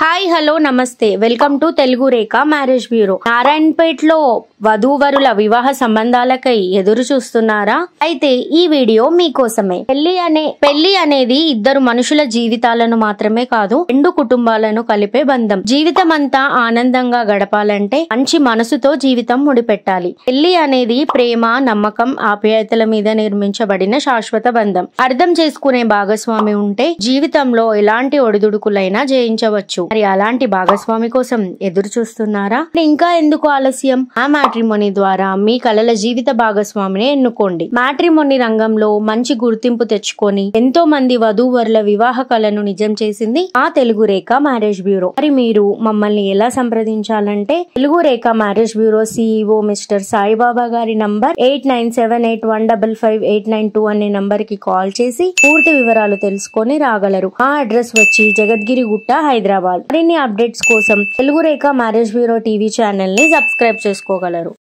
Hi hello నమస్తే welcome to Telugu Rekha marriage bureau. నారాయణపేటలో వధూవరుల వివాహ సంబంధాలకై ఎదురు చూస్తున్నారా? అయితే ఈ వీడియో మీకోసమే. పెళ్లి అనేది ఇద్దరు మనుషుల జీవితాలను మాత్రమే కాదు, రెండు కుటుంబాలను కలిపే బంధం. జీవితం అంతా ఆనందంగా గడపాలంటే మంచి మనసుతో జీవితం ముడిపెట్టాలి. పెళ్లి అనేది ప్రేమ, నమ్మకం, ఆప్యాయతల మీద నిర్మించబడిన శాశ్వత బంధం. అర్థం చేసుకునే భాగస్వామి ఉంటే జీవితంలో ఎలాంటి ఒడిదుడుకులైనా జయించవచ్చు. మరి అలాంటి భాగస్వామి కోసం ఎదురు చూస్తున్నారా? ఇంకా ఎందుకు ఆలస్యం? ఆ మ్యాట్రిమోనీ ద్వారా మీ కలల జీవిత భాగస్వామిని ఎన్నుకోండి. మ్యాట్రిమోనీ రంగంలో మంచి గుర్తింపు తెచ్చుకొని ఎంతో మంది వధూవరుల వివాహ కలను నిజం చేసింది ఆ తెలుగు రేఖ మ్యారేజ్ బ్యూరో. మరి మీరు మమ్మల్ని ఎలా సంప్రదించాలంటే Telugu Rekha marriage bureau CEO mister Saibaba గారి నంబర్ 8978155892 అనే నంబర్ కి కాల్ చేసి పూర్తి వివరాలు తెలుసుకొని రాగలరు. ఆ అడ్రస్ వచ్చి జగద్గిరి గుట్ట, హైదరాబాద్. మరిన్ని అప్డేట్స్ కోసం Telugu Rekha marriage bureau TV channel ని సబ్స్క్రైబ్ చేసుకోగలరు.